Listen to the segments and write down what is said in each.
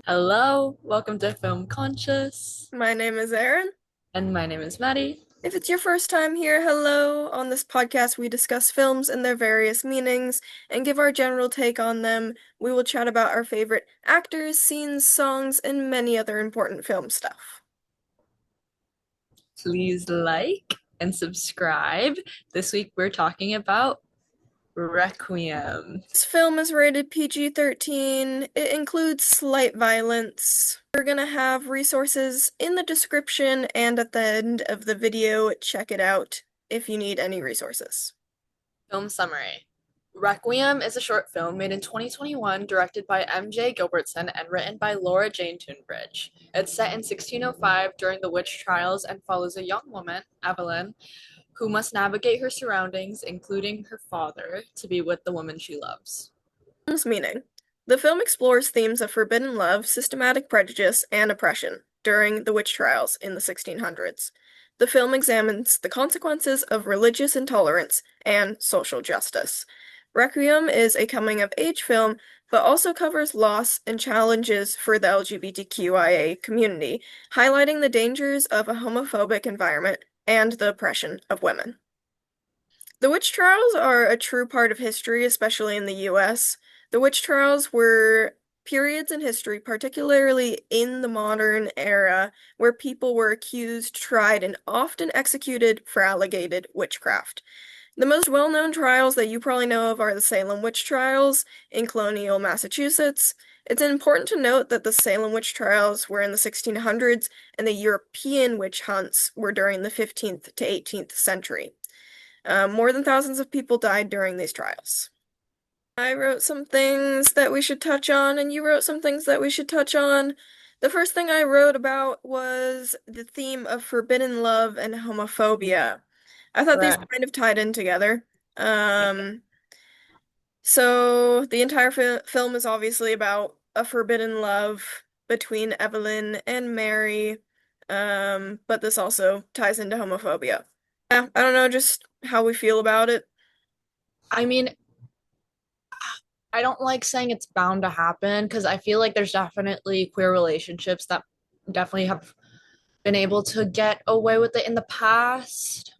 Hello, welcome to Film Conscious, My name is Erin. and my name is Maddie. If it's your first time here, hello. On this podcast, we discuss films and their various meanings and give our general take on them. We will chat about our favorite actors, scenes, songs, and many other important film stuff. Please like and subscribe. This week we're talking about Requiem. This film is rated PG-13. It includes slight violence. We're gonna have resources in the description and at the end of the video. Check it out if you need any resources. Film summary. Requiem is a short film made in 2021, directed by M.J. Gilbertson and written by Laura Jane Tunbridge. It's set in 1605 during the witch trials and follows a young woman, Evelyn, who must navigate her surroundings, including her father, to be with the woman she loves. Film's meaning. The film explores themes of forbidden love, systematic prejudice, and oppression during the witch trials in the 1600s. The film examines the consequences of religious intolerance and social justice. Requiem is a coming-of-age film, but also covers loss and challenges for the LGBTQIA community, highlighting the dangers of a homophobic environment and the oppression of women. The witch trials are a true part of history, especially in the US. The witch trials were periods in history, particularly in the modern era, where people were accused, tried, and often executed for alleged witchcraft. The most well-known trials that you probably know of are the Salem witch trials in colonial Massachusetts. It's important to note that the Salem witch trials were in the 1600s and the European witch hunts were during the 15th to 18th century. More than thousands of people died during these trials. I wrote some things that we should touch on, and you wrote some things that we should touch on. The first thing I wrote about was the theme of forbidden love and homophobia. I thought these Right. kind of tied in together. Um, so the entire film is obviously about a forbidden love between Evelyn and Mary, but this also ties into homophobia. Yeah, I don't know, just how we feel about it. I mean, I don't like saying it's bound to happen because I feel like there's definitely queer relationships that definitely have been able to get away with it in the past.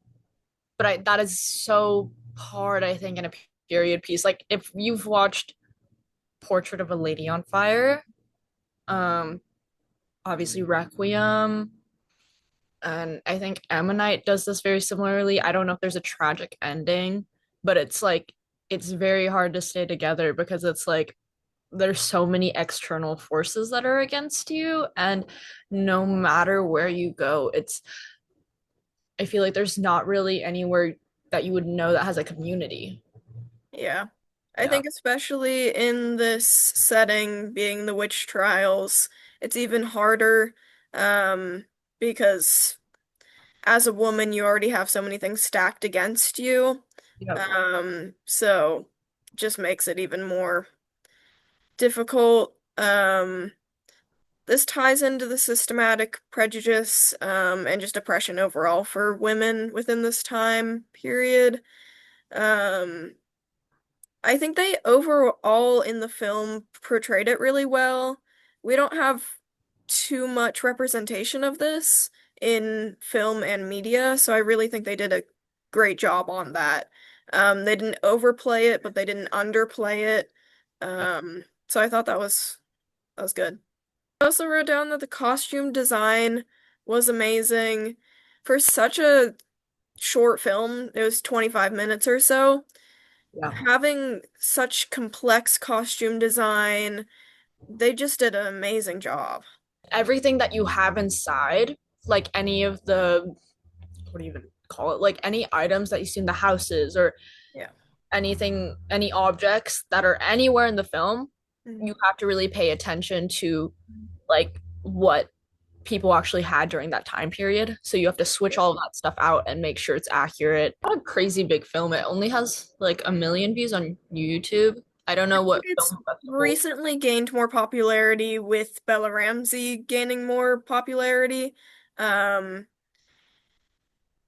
But that is so hard, I think, in a period piece. Like if you've watched Portrait of a Lady on Fire, um, obviously Requiem, and I think Ammonite does this very similarly. I don't know if there's a tragic ending, but it's like it's very hard to stay together because it's like there's so many external forces that are against you, and no matter where you go, it's I feel like there's not really anywhere that you would know that has a community. Yeah. I Yeah. think especially in this setting, being the witch trials, it's even harder, um, because as a woman, you already have so many things stacked against you. Yep. So just makes it even more difficult. This ties into the systematic prejudice, and just oppression overall for women within this time period. Um, I think they overall in the film portrayed it really well. We don't have too much representation of this in film and media, so I really think they did a great job on that. They didn't overplay it, but they didn't underplay it. So I thought that was good. I also wrote down that the costume design was amazing. For such a short film, it was 25 minutes or so, Yeah. having such complex costume design, they just did an amazing job. Everything that you have inside, like any of the what do you even call it? Like any items that you see in the houses or Yeah. anything, any objects that are anywhere in the film, Mhm. you have to really pay attention to like what people actually had during that time period. So you have to switch Yeah. all of that stuff out and make sure it's accurate. Not a crazy big film. It only has like 1 million views on YouTube. I don't I know think what it's film festival. recently gained more popularity with Bella Ramsey gaining more popularity. Um,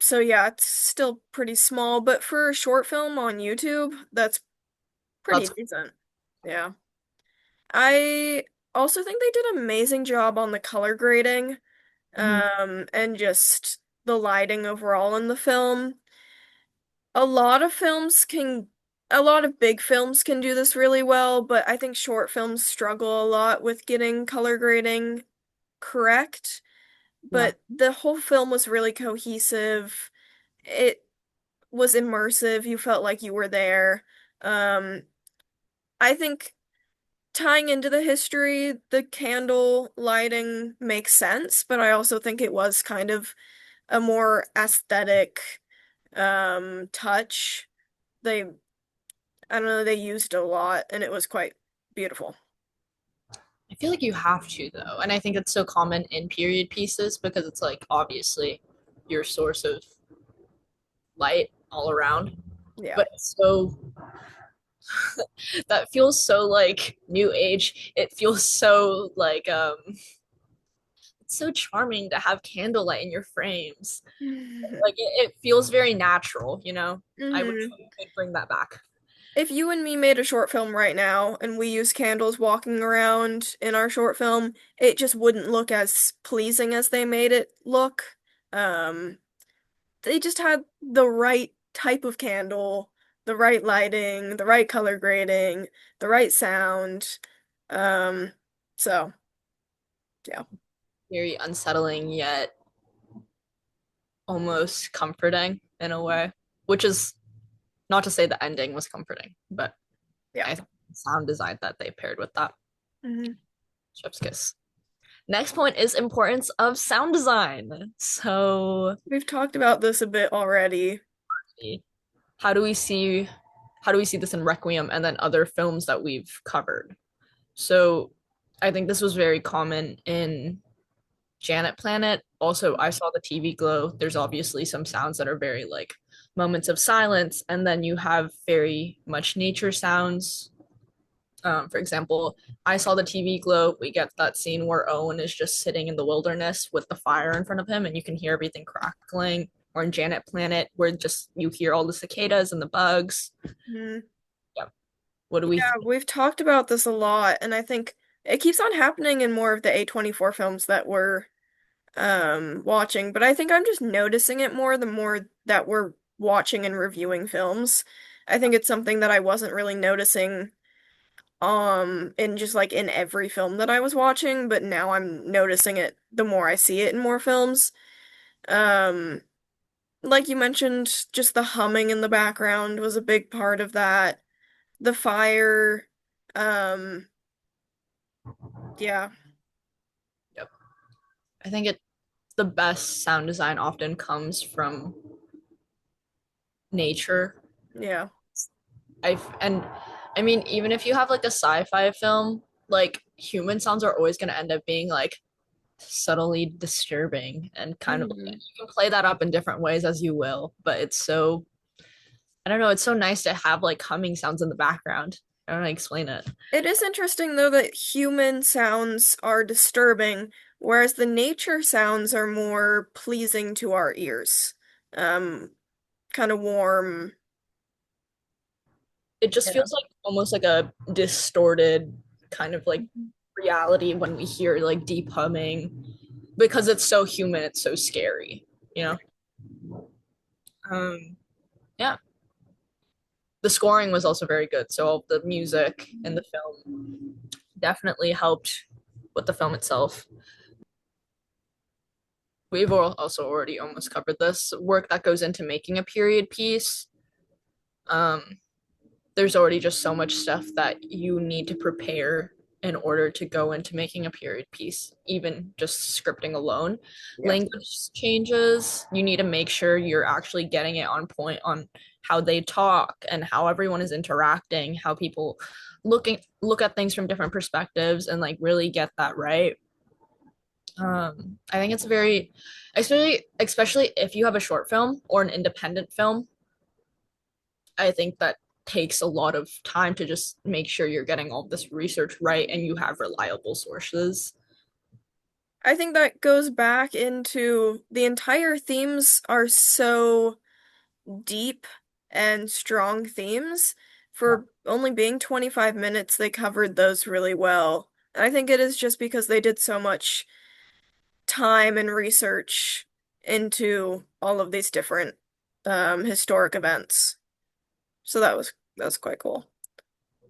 so yeah, it's still pretty small, but for a short film on YouTube, that's pretty That's decent. Yeah. I also think they did an amazing job on the color grading, Mhm. and just the lighting overall in the film. A lot of films can, a lot of big films can do this really well, but I think short films struggle a lot with getting color grading correct. Yeah. But the whole film was really cohesive. It was immersive. You felt like you were there. Um, I think tying into the history, the candle lighting makes sense, but I also think it was kind of a more aesthetic touch. They, I don't know, they used a lot and it was quite beautiful. I feel like you have to though, and I think it's so common in period pieces because it's like obviously your source of light all around, Yeah. but it's so that feels so like new age. It feels so like it's so charming to have candlelight in your frames. Like it feels very natural, you know. I wish hmm we could bring that back. If you and me made a short film right now and we use candles walking around in our short film, it just wouldn't look as pleasing as they made it look. Um, they just had the right type of candle, the right lighting, the right color grading, the right sound. Um, so yeah. Very unsettling yet almost comforting in a way, which is not to say the ending was comforting, but Yeah. I think the sound design that they paired with that. hmm Chef's kiss. Next point is importance of sound design. So We've talked about this a bit already. how do we see how do we see this in Requiem and then other films that we've covered? So I think this was very common in Janet Planet. Also, I saw the TV glow. There's obviously some sounds that are very like moments of silence, and then you have very much nature sounds. For example, I saw the TV glow. We get that scene where Owen is just sitting in the wilderness with the fire in front of him, and you can hear everything crackling. Or in Janet Planet, where just you hear all the cicadas and the bugs. Mhm. Yeah. What do we Yeah, think? we've talked about this a lot, and I think it keeps on happening in more of the A24 films that we're watching, but I think I'm just noticing it more the more that we're watching and reviewing films. I think it's something that I wasn't really noticing in just like in every film that I was watching, but now I'm noticing it the more I see it in more films. Um like you mentioned, just the humming in the background was a big part of that. The fire, um yeah, Yep. I think it the best sound design often comes from nature. yeah. And I mean, even if you have like a sci-fi film, like human sounds are always going to end up being like subtly disturbing and kind of Mhm. you can play that up in different ways as you will, but it's so I don't know, it's so nice to have like humming sounds in the background. I don't know how to explain it. It is interesting though that human sounds are disturbing, whereas the nature sounds are more pleasing to our ears. Um, kind of warm. It just Yeah. feels like almost like a distorted kind of like Mhm. reality when we hear like deep humming because it's so human, it's so scary, you know? Yeah. The scoring was also very good. So all the music in the film definitely helped with the film itself. We've also already almost covered this work that goes into making a period piece. Um, there's already just so much stuff that you need to prepare in order to go into making a period piece, even just scripting alone. Yeah. Language changes. You need to make sure you're actually getting it on point on how they talk and how everyone is interacting, how people look at things from different perspectives and like really get that right. I think it's very especially if you have a short film or an independent film, I think that takes a lot of time to just make sure you're getting all this research right and you have reliable sources. I think that goes back into the entire themes are so deep and strong themes. For only being 25 minutes, they covered those really well. I think it is just because they did so much time and research into all of these different historic events. So that was quite cool.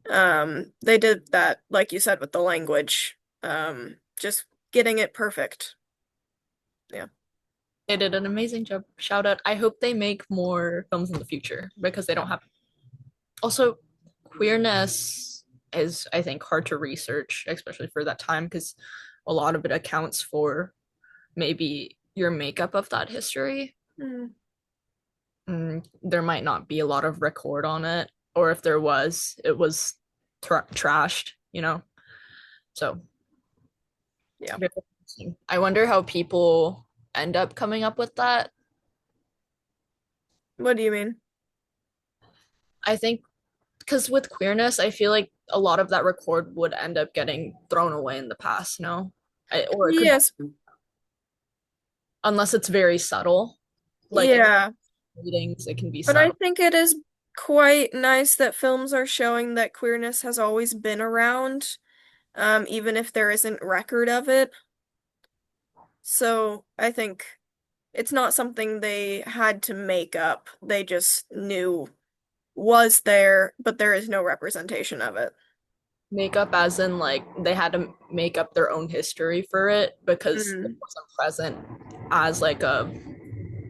They did that, like you said, with the language, just getting it perfect. Yeah. They did an amazing job. Shout out. I hope they make more films in the future because they don't have. Also, queerness is, I think, hard to research, especially for that time, because a lot of it accounts for maybe your makeup of that history. Mm, There might not be a lot of record on it, or if there was, it was trashed, you know? So, yeah. very interesting. I wonder how people end up coming up with that. What do you mean? I think because with queerness, I feel like a lot of that record would end up getting thrown away in the past, no? Or it could, Yes. unless it's very subtle, like in Yeah. readings, it can be But I subtle. think it is quite nice that films are showing that queerness has always been around, even if there isn't record of it. So I think it's not something they had to make up. They just knew was there, but there is no representation of it. Makeup, as in, like, they had to make up their own history for it because it Mm, wasn't present as like a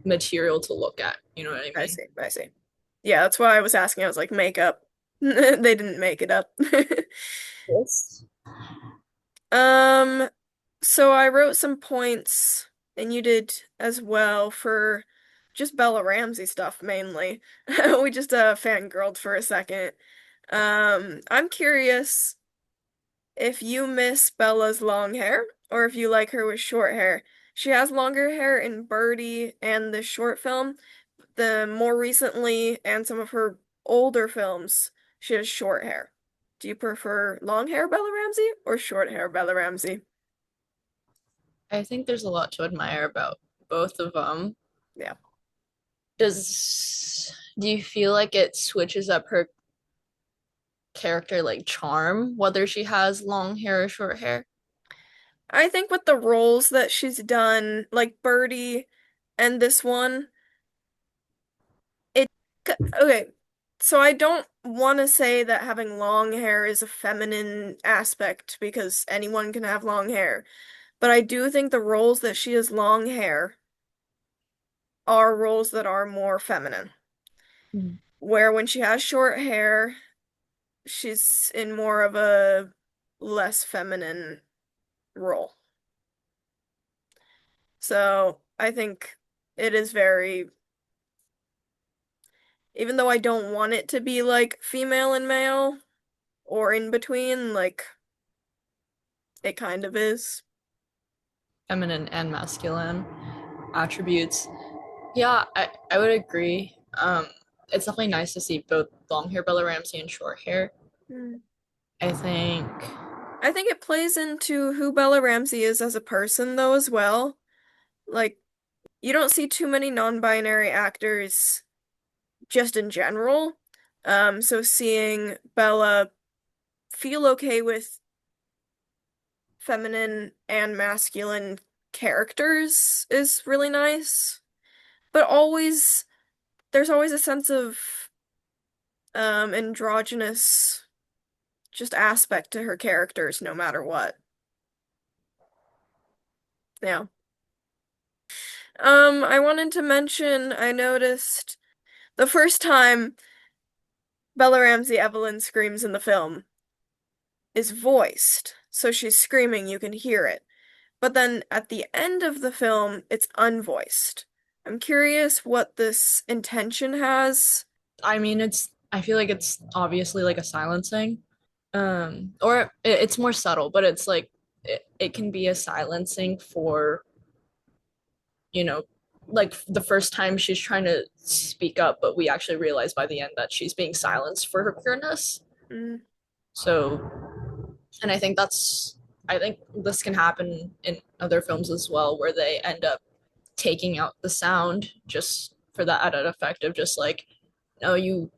material to look at. You know what I I mean? see. I see. Yeah, that's why I was asking. I was like, makeup. They didn't make it up. Yes. Um, so I wrote some points, and you did as well for just Bella Ramsey stuff mainly. We just fangirled for a second. I'm curious if you miss Bella's long hair or if you like her with short hair. She has longer hair in Birdie and the short film. The more recently and some of her older films, she has short hair. Do you prefer long hair Bella Ramsey or short hair Bella Ramsey? I think there's a lot to admire about both of them. Yeah. Do you feel like it switches up her character like charm, whether she has long hair or short hair? I think with the roles that she's done, like Birdie and this one, it okay. So I don't want to say that having long hair is a feminine aspect because anyone can have long hair, but I do think the roles that she has long hair are roles that are more feminine. Mm. Where when she has short hair, she's in more of a less feminine role. So I think it is very, even though I don't want it to be like female and male or in between, like it kind of is. Feminine and masculine attributes. Yeah, I would agree. It's definitely nice to see both long hair Bella Ramsey and short hair. Hmm. I think I think it plays into who Bella Ramsey is as a person, though, as well. Like, you don't see too many non-binary actors just in general. So seeing Bella feel okay with feminine and masculine characters is really nice. But always, there's always a sense of androgynous just aspect to her characters, no matter what. Yeah. I wanted to mention, I noticed the first time Bella Ramsey Evelyn screams in the film is voiced. So she's screaming, you can hear it. But then at the end of the film, it's unvoiced. I'm curious what this intention has. I mean I feel like it's obviously like a silencing. Or it's more subtle, but it's like it can be a silencing for, you know, like the first time she's trying to speak up, but we actually realize by the end that she's being silenced for her queerness. Mm, So, and I think this can happen in other films as well, where they end up taking out the sound just for the added effect of just like, no, you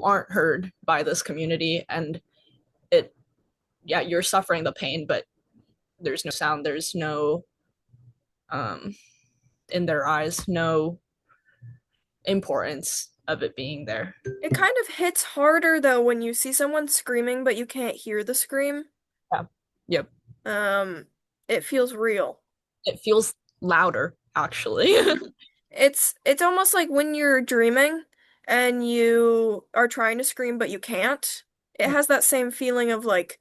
aren't heard by this community, and it yeah, you're suffering the pain, but there's no sound, there's no um in their eyes, no importance of it being there. It kind of hits harder though when you see someone screaming but you can't hear the scream. Yeah. Yep. Um, it feels real. It feels louder, actually. Mhm. It's almost like when you're dreaming and you are trying to scream but you can't. It has that same feeling of like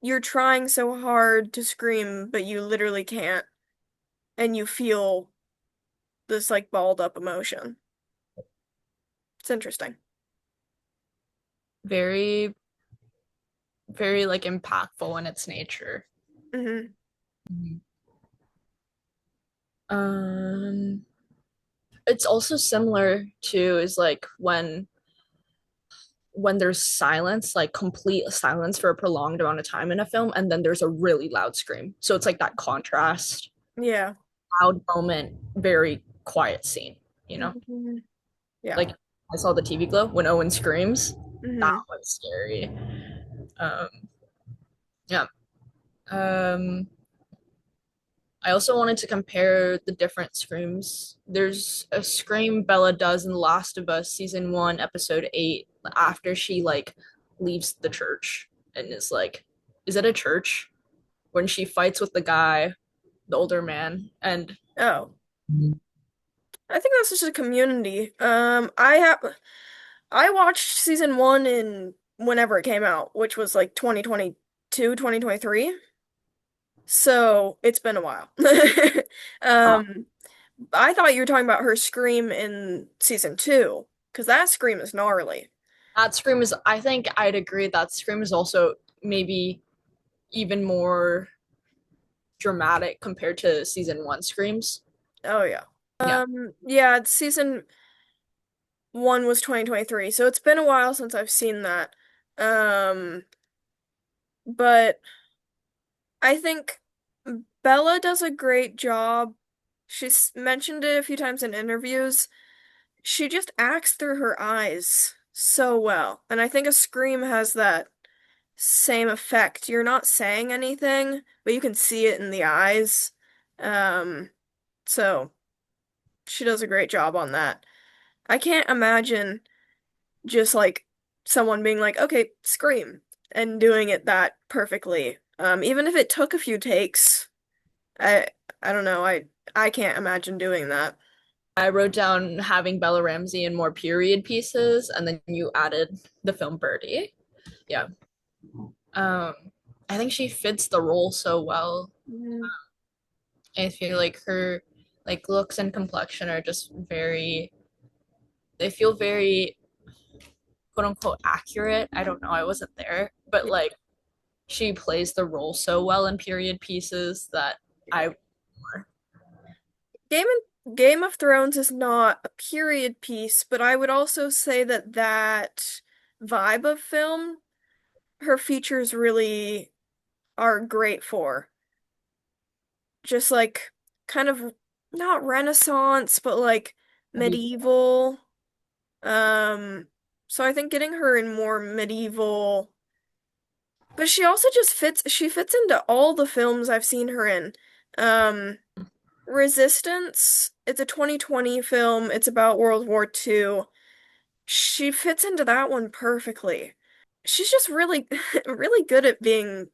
you're trying so hard to scream but you literally can't, and you feel this like balled up emotion. It's interesting. Very, very like impactful in its nature. Hmm. Mhm. Um, it's also similar to is like when there's silence, like complete silence for a prolonged amount of time in a film, and then there's a really loud scream. So it's like that contrast, Yeah. loud moment, very quiet scene, you know? Mhm. Yeah. Like I saw the TV glow when Owen screams. That Hmm. was scary. Um, yeah. Um, I also wanted to compare the different screams. There's a scream Bella does in The Last of Us season 1, episode 8, after she like leaves the church and is like, is it a church? When she fights with the guy, the older man, and Oh, I think that's just a community. I watched season one in whenever it came out, which was like 2022, 2023. So it's been a while. uh, Um, I thought you were talking about her scream in season two, because that scream is gnarly. that scream is, I think I'd agree that scream is also maybe even more dramatic compared to season 1 screams. Oh yeah. Yeah. Yeah, season one was 2023, so it's been a while since I've seen that. Um, but I think Bella does a great job. She's mentioned it a few times in interviews. She just acts through her eyes so well. And I think a scream has that same effect. You're not saying anything, but you can see it in the eyes. Um, so she does a great job on that. I can't imagine just like someone being like, okay, scream, and doing it that perfectly. Even if it took a few takes, I I don't know, I can't imagine doing that. I wrote down having Bella Ramsey in more period pieces, and then you added the film Birdie. Yeah. Um, I think she fits the role so well. Mm, I feel like her like looks and complexion are just very they feel very quote unquote accurate. I don't know, I wasn't there, but yeah. like she plays the role so well in period pieces that I Game of Thrones is not a period piece, but I would also say that that vibe of film, her features really are great for. Just like kind of not Renaissance, but like medieval. Um, so I think getting her in more medieval, but she also just she fits into all the films I've seen her in. Um, Resistance, it's a 2020 film. It's about World War II. She fits into that one perfectly. She's just really, really good at being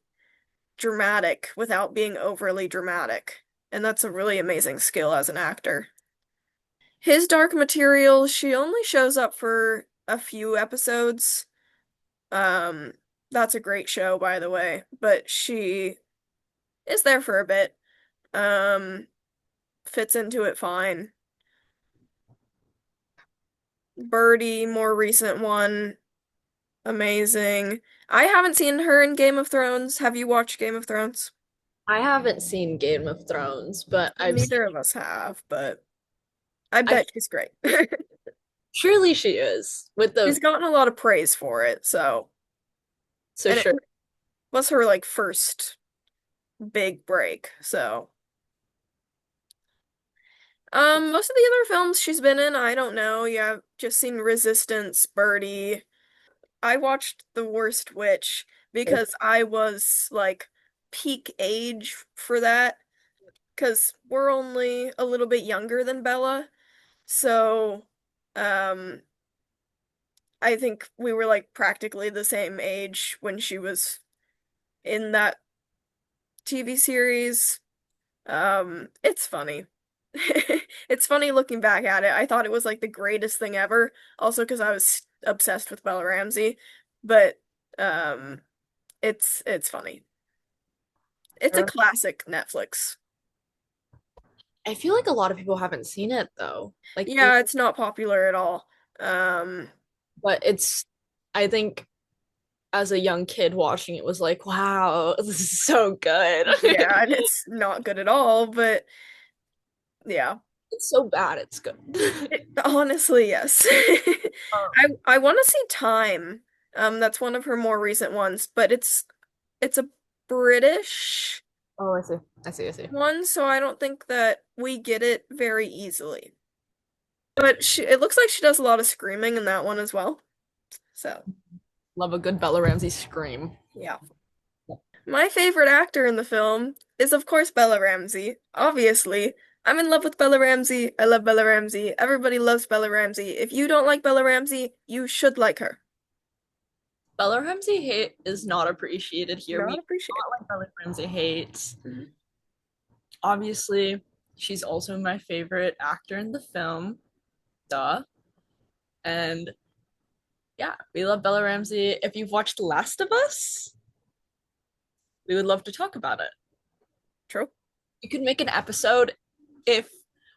dramatic without being overly dramatic. And that's a really amazing skill as an actor. His Dark Material, she only shows up for a few episodes. Um, that's a great show, by the way, but she is there for a bit. Um, Fits into it fine. Birdie, more recent one, amazing. I haven't seen her in Game of Thrones. Have you watched Game of Thrones? I haven't seen Game of Thrones, but I've seen Neither of us have, but I I bet she's great. surely she is with She's the gotten a lot of praise for it, so so and it sure. was her like first big break. So, most of the other films she's been in, I don't know. Yeah, I've just seen Resistance, Birdie. I watched The Worst Witch. because I was like peak age for that because we're only a little bit younger than Bella. So, um, I think we were like practically the same age when she was in that TV series. It's funny. It's funny looking back at it. I thought it was like the greatest thing ever, also because I was obsessed with Bella Ramsey, but um, it's funny. It's a classic Netflix. I feel like a lot of people haven't seen it though. Like even, Yeah, it's not popular at all. Um, but it's I think as a young kid watching it was like, wow, this is so good. yeah, and it's not good at all, but yeah. It's so bad, it's good. Honestly, yes. I Um, I want to see Time. That's one of her more recent ones, but it's a British oh, I see. I see, I see. one, so I don't think that we get it very easily. But it looks like she does a lot of screaming in that one as well. So, Love a good Bella Ramsey scream. yeah. My favorite actor in the film is, of course, Bella Ramsey. Obviously. I'm in love with Bella Ramsey. I love Bella Ramsey. Everybody loves Bella Ramsey. If you don't like Bella Ramsey, you should like her. Bella Ramsey hate is not appreciated here. We Not do appreciated. not like Bella Ramsey hates. Mhm. Obviously, she's also my favorite actor in the film. Duh. And yeah, we love Bella Ramsey. If you've watched The Last of Us, we would love to talk about it. True. We could make an episode if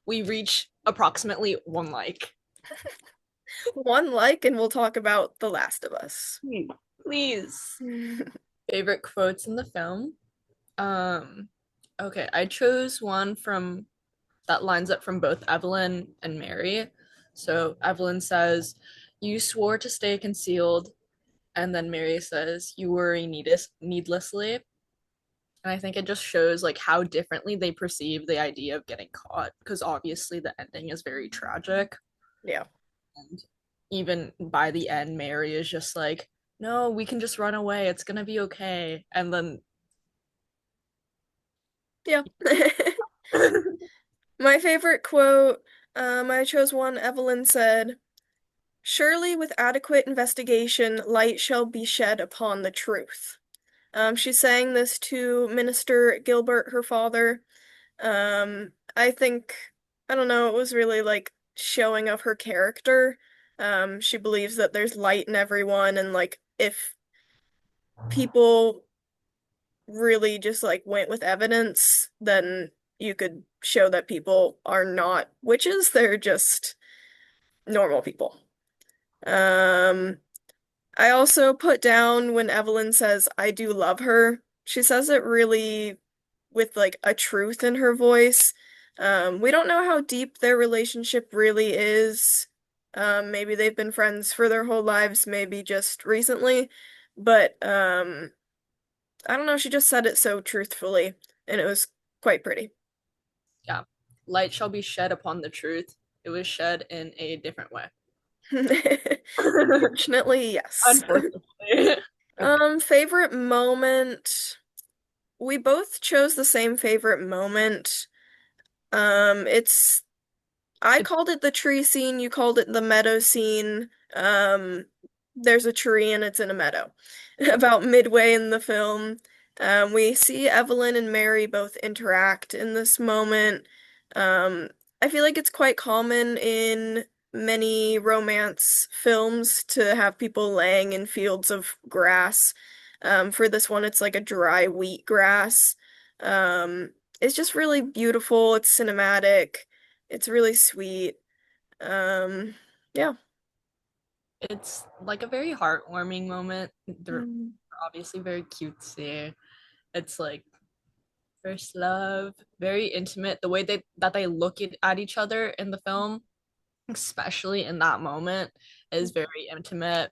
we reach approximately one like. One like, and we'll talk about The Last of Us. Please. Favorite quotes in the film. Um, okay, I chose one from that lines up from both Evelyn and Mary. So Evelyn says, "You swore to stay concealed," and then Mary says, "You worry needlessly." And I think it just shows like how differently they perceive the idea of getting caught, because obviously the ending is very tragic. Yeah. And even by the end, Mary is just like, "No, we can just run away. It's gonna be okay." And then Yeah. My favorite quote, I chose one Evelyn said, "Surely with adequate investigation, light shall be shed upon the truth." She's saying this to Minister Gilbert, her father. I think, I don't know, it was really like showing of her character. She believes that there's light in everyone, and like if people really just like went with evidence, then you could show that people are not witches, they're just normal people. Um, I also put down when Evelyn says, "I do love her." She says it really with like a truth in her voice. We don't know how deep their relationship really is. Maybe they've been friends for their whole lives, maybe just recently. But I don't know, she just said it so truthfully, and it was quite pretty. yeah, light shall be shed upon the truth. It was shed in a different way. Fortunately, yes. Unfortunately. Okay. Favorite moment. We both chose the same favorite moment. It's I It's called it the tree scene, you called it the meadow scene. There's a tree and it's in a meadow. About midway in the film, we see Evelyn and Mary both interact in this moment. Um, I feel like it's quite common in many romance films to have people laying in fields of grass. For this one, it's like a dry wheat grass. It's just really beautiful. It's cinematic. It's really sweet. Um, yeah. it's like a very heartwarming moment. They're Mm. obviously very cutesy. It's like first love, very intimate. The way they look at each other in the film, especially in that moment, is very intimate.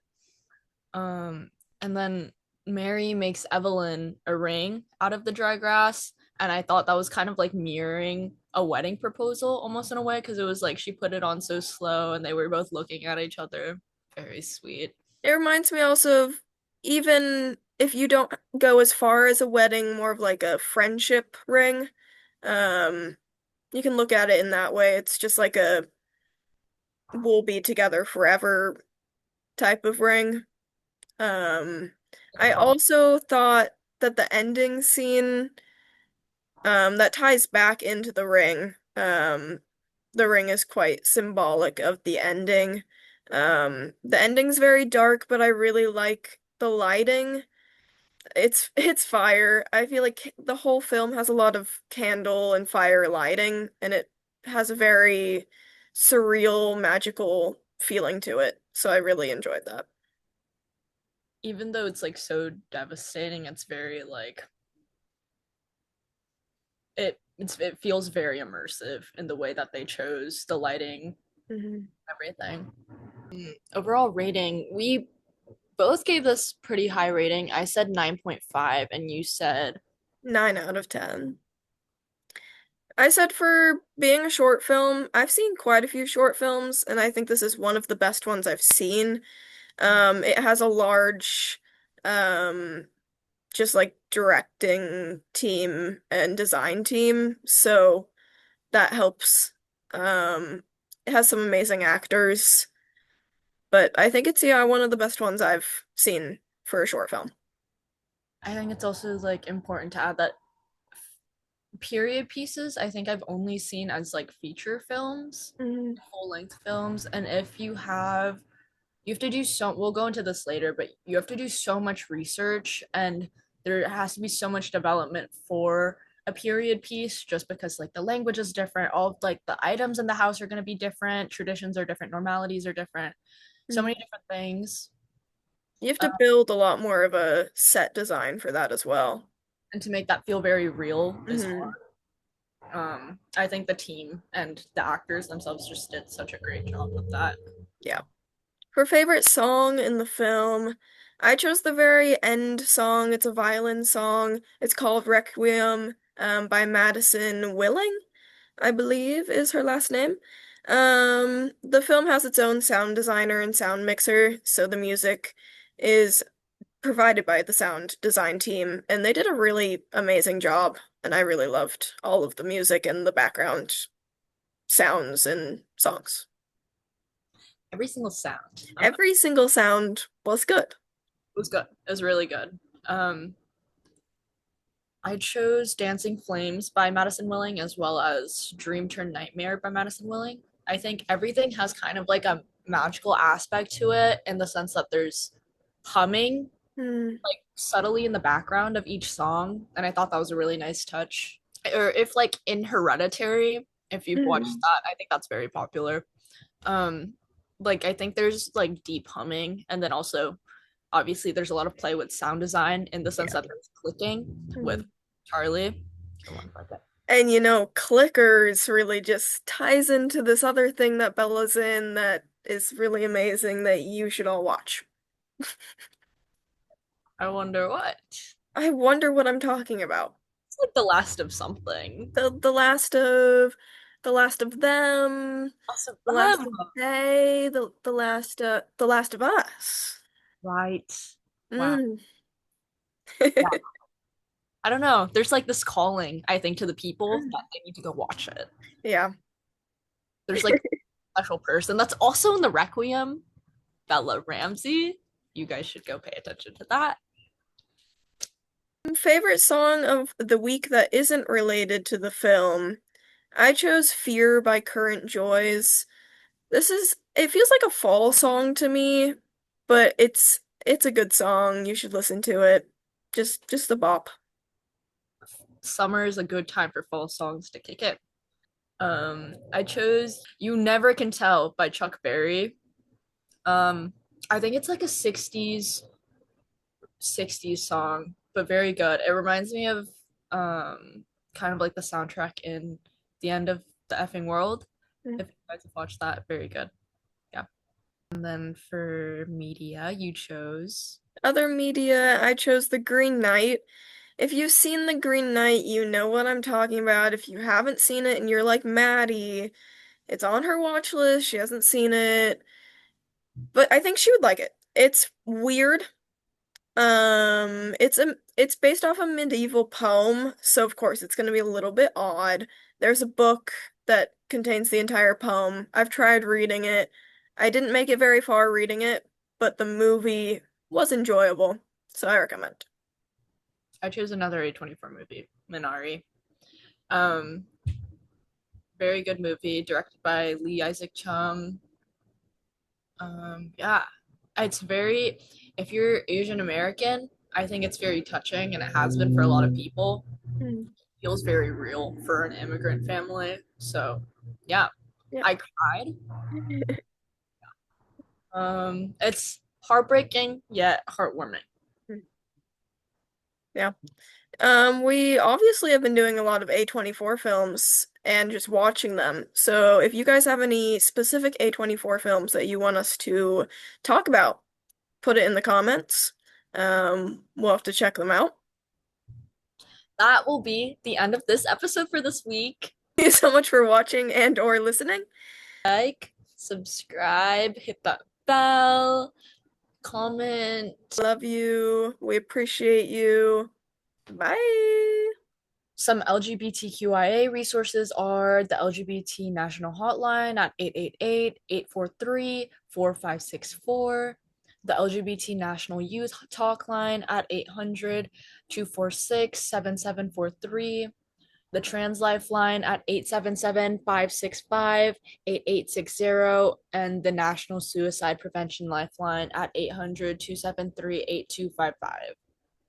Um, and then Mary makes Evelyn a ring out of the dry grass, and I thought that was kind of like mirroring a wedding proposal almost in a way because it was like she put it on so slow and they were both looking at each other. Very sweet. It reminds me also of even if you don't go as far as a wedding, more of like a friendship ring, um, you can look at it in that way. It's just like a we'll be together forever type of ring. Um, I Oh, also thought that the ending scene, that ties back into the ring. The ring is quite symbolic of the ending. The ending's very dark, but I really like the lighting. It's fire. I feel like the whole film has a lot of candle and fire lighting, and it has a very surreal, magical feeling to it. So I really enjoyed that. even though it's like so devastating, it's very like it feels very immersive in the way that they chose the lighting, Mhm. everything. Overall rating, we both gave this pretty high rating. I said 9.5 and you said 9 out of 10. I said for being a short film, I've seen quite a few short films, and I think this is one of the best ones I've seen. It has a large, um, just like directing team and design team, so that helps. Um, it has some amazing actors, but I think it's, yeah, one of the best ones I've seen for a short film. I think it's also like important to add that period pieces I think I've only seen as like feature films, Mhm. full length films, and if you have to do so we'll go into this later, but you have to do so much research and there has to be so much development for a period piece just because like the language is different, all of, like the items in the house are going to be different, traditions are different, normalities are different, so many Mhm. different things. You have uh, to build a lot more of a set design for that as well. and to make that feel very real is Hmm. hard. I think the team and the actors themselves just did such a great job with that. Yeah. For favorite song in the film, I chose the very end song. It's a violin song. It's called Requiem, by Madison Willing, I believe is her last name. The film has its own sound designer and sound mixer, so the music is provided by the sound design team, and they did a really amazing job, and I really loved all of the music and the background sounds and songs. Every single sound, Every single sound was good. was good. It was really good. I chose Dancing Flames by Madison Willing as well as Dream Turn Nightmare by Madison Willing. I think everything has kind of like a magical aspect to it in the sense that there's humming Hmm. like subtly in the background of each song, and I thought that was a really nice touch. Or if like in Hereditary, if you've watched Hmm. that, I think that's very popular. Um like I think there's like deep humming and then also obviously there's a lot of play with sound design in the sense Yeah. that there's clicking with Hmm. Charlie. One second. And clickers really just ties into this other thing that Bella's in that is really amazing that you should all watch. I wonder what. I wonder what I'm talking about. It's like the last of something. The last of them, Also the last them. of they, the last of us. Right. Wow. Mm. Yeah. I don't know. There's like this calling, I think, to the people that they need to go watch it. Yeah. There's like a special person that's also in the Requiem, Bella Ramsey. You guys should go pay attention to that. Favorite song of the week that isn't related to the film. I chose Fear by Current Joys. It feels like a fall song to me, but it's a good song. You should listen to it. Just the bop. Summer is a good time for fall songs to kick it. I chose You Never Can Tell by Chuck Berry. Um, I think it's like a 60s song, but very good. It reminds me of kind of like the soundtrack in The End of the Effing World. If you guys have watched that, very good. Yeah. And then for media, you chose Other media, I chose The Green Knight. If you've seen The Green Knight, you know what I'm talking about. If you haven't seen it and you're like Maddie, it's on her watch list. She hasn't seen it, but I think she would like it. It's weird. It's based off a medieval poem, so of course it's going to be a little bit odd. There's a book that contains the entire poem. I've tried reading it. I didn't make it very far reading it, but the movie was enjoyable, so I recommend. I chose another A24 movie, Minari. Um, Very good movie, directed by Lee Isaac Chung. Yeah, it's very, if you're Asian American, I think it's very touching, and it has been for a lot of people. Mm. Feels very real for an immigrant family. So, yeah, Yeah. I cried. It's heartbreaking yet heartwarming. Yeah. We obviously have been doing a lot of A24 films and just watching them. So if you guys have any specific A24 films that you want us to talk about, put it in the comments. We'll have to check them out. That will be the end of this episode for this week. Thank you so much for watching and or listening. Like, subscribe, hit that bell, comment. Love you. We appreciate you. Bye. Some LGBTQIA resources are the LGBT National Hotline at 888-843-4564, the LGBT National Youth Talkline at 800-246-7743, the Trans Lifeline at 877-565-8860, and the National Suicide Prevention Lifeline at 800-273-8255.